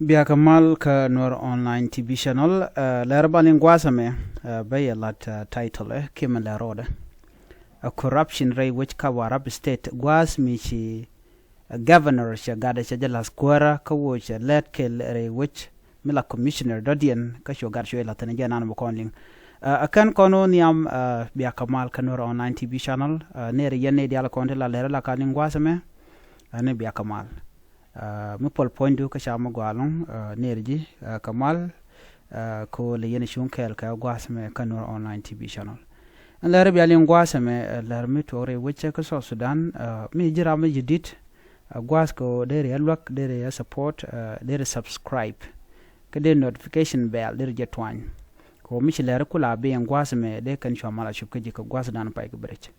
Bia kamal ka Nuer online TV channel lerbalin gwasame bayalat title kim la roda a corruption ray which ka Warrap state gwas michi governor sha gada sha jala squara ka wo sha let kel ray which mila commissioner dodian ka sho gar sho la tan jana mo konling akan kono niam bia kamal ka Nuer online TV channel ne re yene diala konde la lera la kalin gwasame ne bia kamal mi pol pointu ka shama gwalon nerji kamal ko le yene shunkel ka gwasme ka Nuer online TV channel an la rabi alin gwasme la mi tore weche ka so Sudan mi jira mi jidit gwas ko dere alwak dere support dere subscribe ka de notification bell dere jetwan ko mi chile kula be gwasme de kan shama la shubke ka gwas dan pa ka brech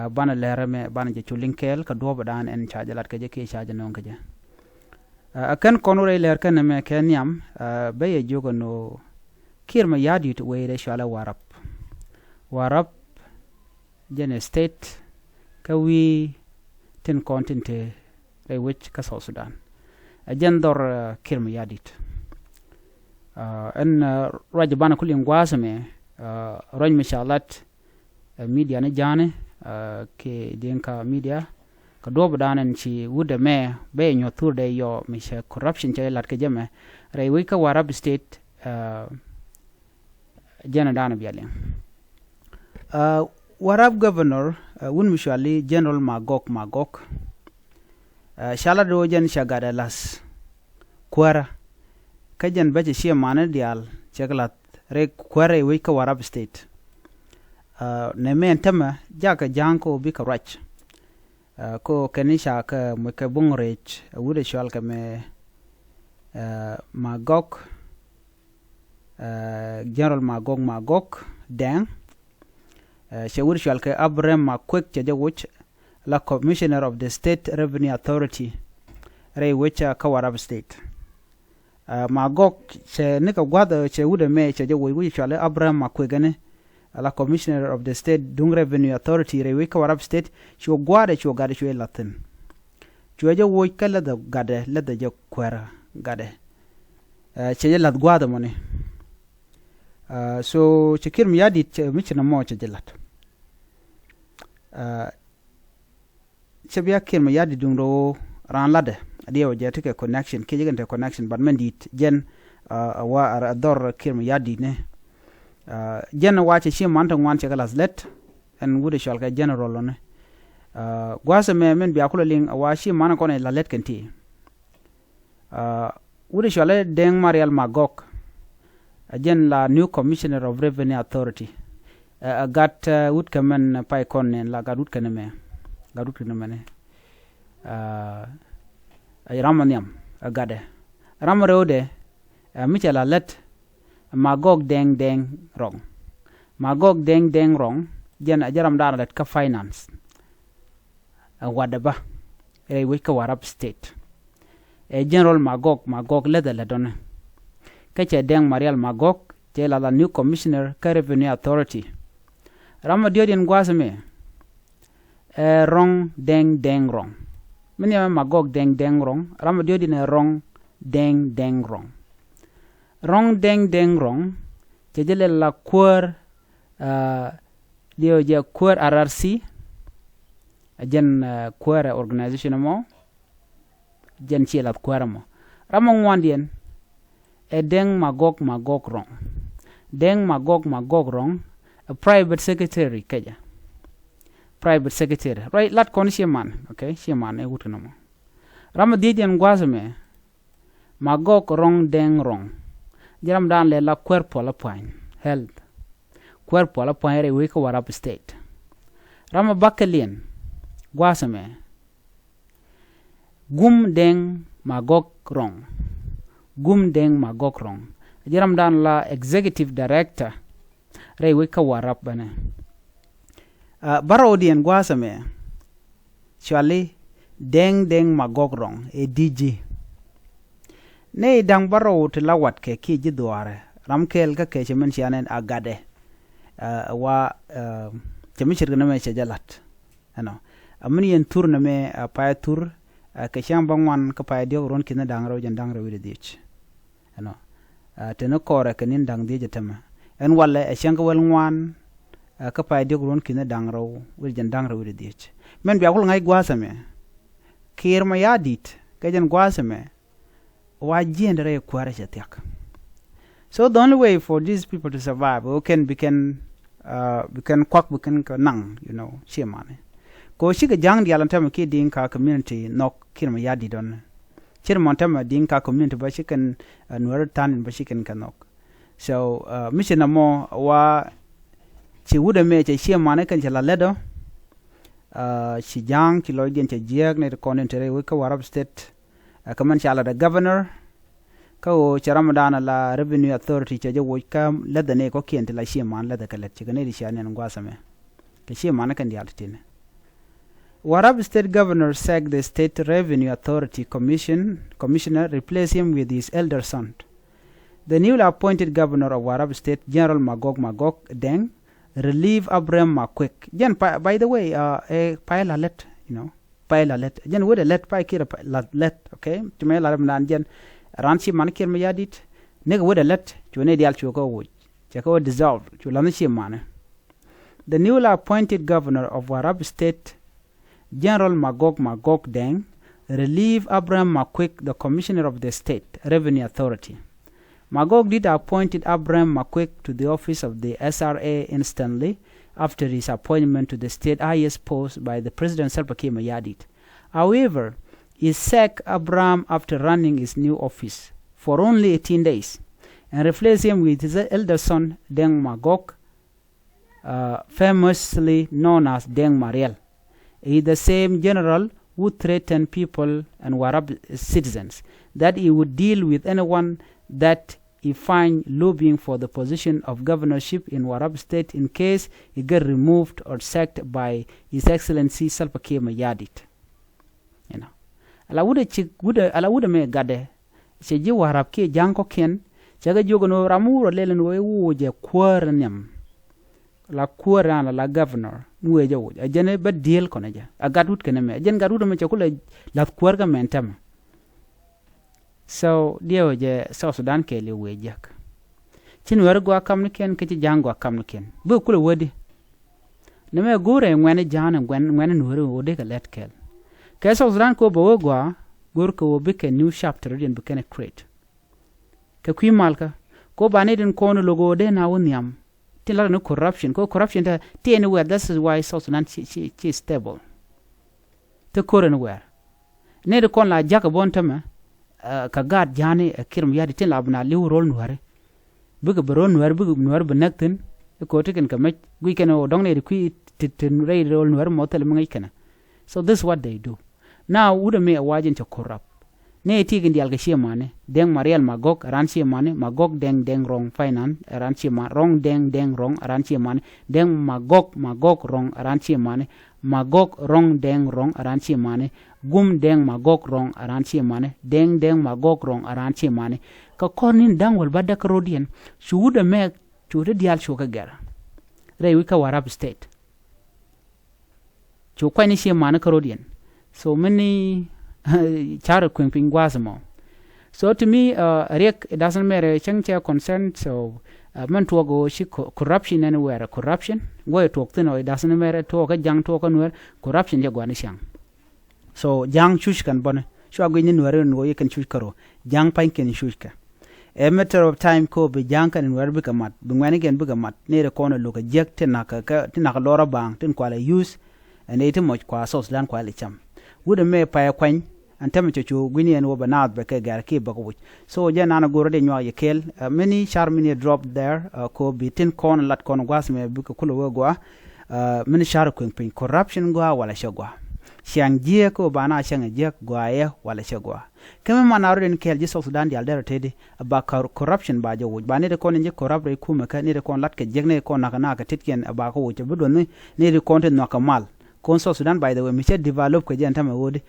bana lere me bana je chulinkel ka do badan en chajalat ka je ke chaja non ka je akan konore ler kan me kenyam baye jogo no kiir mayardit weere shala Warrap jene state ka wi ten kontinte re which ka South Sudan ajandor kiir mayardit en rajbana kulin gwasme roj mishalat media ne jane ke dinka media ka dob danen ci wude me be nyoturde yo misha corruption che lat ke jeme re wi ka Warrap state jena dana bialen Warrap governor wun mishali general magok shala do jen shagada las kuäärä ka jen baje shi mane dial cheklat re kuäärä wi ka Warrap state ne men tema jaka janko bi ka rach ko kenisha ka mo ka bungrech wude shal ka me magok general magok dang she wude shal ka abrem ma quick je wuch la commissioner of the state revenue authority re which ka Warrap state magok she ne ka gwada she wude me che je wude shal abrem ma quick ne la commissioner of the state dung revenue authority re wika Warrap state sho gwade sho gade sho latin joje wo kala da gade la da je kuäärä gade che lat gwade moni so che kiir mayardit mi chena mo che lat che bia kiir mayardit dung do ran lade adio je take connection ke jigante connection but mandit jen wa ador kiir mayardit ne jen wache shi manta ngwan che galas let en wude shal ka general on gwasa me men bi akula ling wa shi mana ko ne la let kenti wude shal deng marial magok jen la new commissioner of revenue authority gat wud kamen pay kon ne la gadut kaneme ne ay ramaniam agade ramrode mi che la let magog deng rong magog deng rong jen ajaram dara let ka finance wadaba e wi ka Warrap state general magog leda ledon ka che deng marial magog te la new commissioner ka revenue authority ram diodien gwasme rong deng rong mini magog deng rong ram diodien rong deng rong rong deng rong jejele la kuäärä dio je kuäärä RRC jen kuäärä organization mo jen chela kuäärä mo ramong wandien deng magog rong deng magog rong a private secretary kaja private secretary right lat kon sheman okay sheman e wutuno mo ram didien gwasme magog rong deng rong jaram dan le la cuerpo la point health cuerpo la point re wi ka Warrap state rama bakelien gwasame gum deng magog rong jaram dan la executive director re wi ka Warrap bane barodien gwasame chali deng magog rong e DJ ne dang baro te lawat ke ki jidware ramkel ka ke chemen chianen agade wa chemichir na me chejalat ano amni en tour na me pa tour ka shang bangwan ka pa dio ron kin dang ro jan dang ro wi dich ano teno kore kanin dang di jatama en wala e shang wel ngwan ka pa dio ron kin dang ro wi jan dang ro wi dich men biya kul ngai gwasame kiir mayardit ka jan gwasame wa jendre kuäärä jatiak. So the only way for these people to survive, we can quack, we can nang, you know, shemane. Ko shi ga jang di alantama ki dinka community nok kiir mayardit don. Chir montama dinka community ba shi kan Nuer tan ba shi kan kanok. So mission mo wa chi wuda me che shemane kan chala ledo. Shi jang ki loidien che jiak ne konentere we ka Warrap state kaman chala da governor ka o charamadana la revenue authority che wo ka ledane ko kient la sheman leda kalet che ne di shane ngwasame ke sheman kan dialtine. Warrap state governor sacked the state revenue authority commissioner, replaced him with his elder son. The newly appointed governor of Warrap state, General Magog Deng, relieved Abraham Makwek. By the way, a pile let, you know, pile let. Jen would a let by kira let, okay? To me, la jen ranchi manikir mayardit. Neg would a let to an ideal chuko wood. Chako dissolved to Lanishi man. The newly appointed governor of Warrap state, General Magog Deng, relieved Abraham Makwek, the commissioner of the state revenue authority. Magog did appointed Abraham Makwek to the office of the SRA instantly after his appointment to the state highest post by the president Salva Kiir Mayardit. However, he sacked Abraham after running his new office for only 18 days and replaced him with his elder son Deng Magog, famously known as Deng Mariel. He is the same general who threatened people and Warrap citizens that he would deal with anyone that he find lobbying for the position of governorship in Warrap state in case he get removed or sacked by His Excellency Salva Kiir Mayardit. You know, ala wuda me gade se ji Warrap ke janko ken chaga jogono ramuro lelen we wuje kuäärä nyam la kuäärä la governor muwe jawo ajene ba deal kono ja agadut keneme ajen gadut me chakula la kuäärä mentem. So dio je South Sudan ke le wejak chin wer go akam ken ke jango akam ken bu kula wodi ne me gore ngwane jana ngwane nuru wode ka let kel ke South Sudan ko bo go gor ko be ke new chapter den be ken create ke kwi malka ko bane den kono logo de na wonyam tilla no corruption ta anywhere. This is why South Sudan she is stable to anywhere ne de kon la jaka bontama ka gad jani kirim yadi tin labna liw rol nuare buga bro nuare benektin ko tiken ka mech weekend o dong ne ku tin ray rol nuare motel mangai kana. So this is what they do now. Would me a wajin to corrupt ne tigin dial ga shemane Deng Mariel Magog ran shemane Magog deng wrong finance ran shemane wrong deng wrong ran shemane Deng Magog wrong ran shemane Magog wrong deng wrong ran shemane gum deng Magog wrong aran shemane deng Magog wrong aran shemane ka konin dang wal badda karodian shuuda me chude dial shuka gara rei wika Warrap state chu kwani shemane karodian so many chara kwing gwasamo. So to me Rick, it doesn't matter changcha concern. So man to go shi corruption anywhere corruption go talk to no, it doesn't matter to ka jang to ka nuer corruption ja gwani shang. So jang chush kan bon shwa go ni nuer no ye kan chush karo jang pain ken chush ka a matter of time ko be jang kan nuer be kamat be ngani gen be kamat ne re kono lo ka jek tin ka lora bang tin kwala use and it mo kwa so Sudan kwala cham wude me pa kwan antame chocho gwini en woba naad be ke gar ki bako wich. So je nana goro de nywa yekel many charmini dropped there ko bitin kon lat kon gwas me buko kulo wogwa many char ko pin corruption gwa wala shagwa shang je ko bana shang je gwa ye wala shagwa keme manaro den kel je South Sudan dial der tedi ba corruption ba jo ba ne de kon je corrupt re kuma ka ne de kon lat ke jegne kon na ka titken ba ko wuche budon ne de content no kamal kon South Sudan by the way miche develop ko jenta me wodi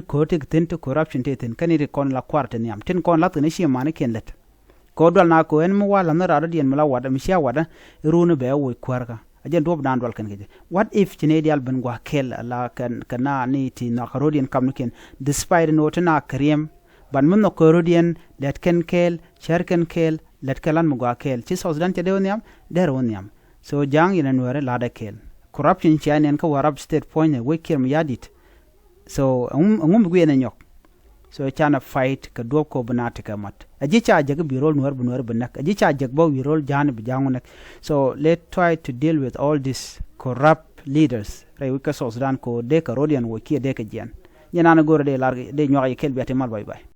ko te tin to corruption te tin kaniri kon la kwarte niam tin kon la tne shi mane ken let ko dal na ko en mo wala na rado dien mala wada mi sha wada runu be wo kwarka ajen dob dan dol kan geje what if tinedial ben gwa kel la kan kana ni ti na karodian kamnuken despite no tana kriem ban mun no karodian let ken kel cherken kel let kelan mu gwa kel ci Sudan te dewniam der woniam so jang ina Nuer la da kel corruption chanen ka Warrap state point we kiir mayardit so ngum gwe na nyok so chana fight ka dob ko banata ka mat aji cha jag birol Nuer bu Nuer benak aji cha jag bo wirol jan bi jangunak so let's try to deal with all these corrupt leaders ray we ka Sudan ko de ka rodian wo ki de ka jen yana na gore de lar de nyoy kel biate mal bye bye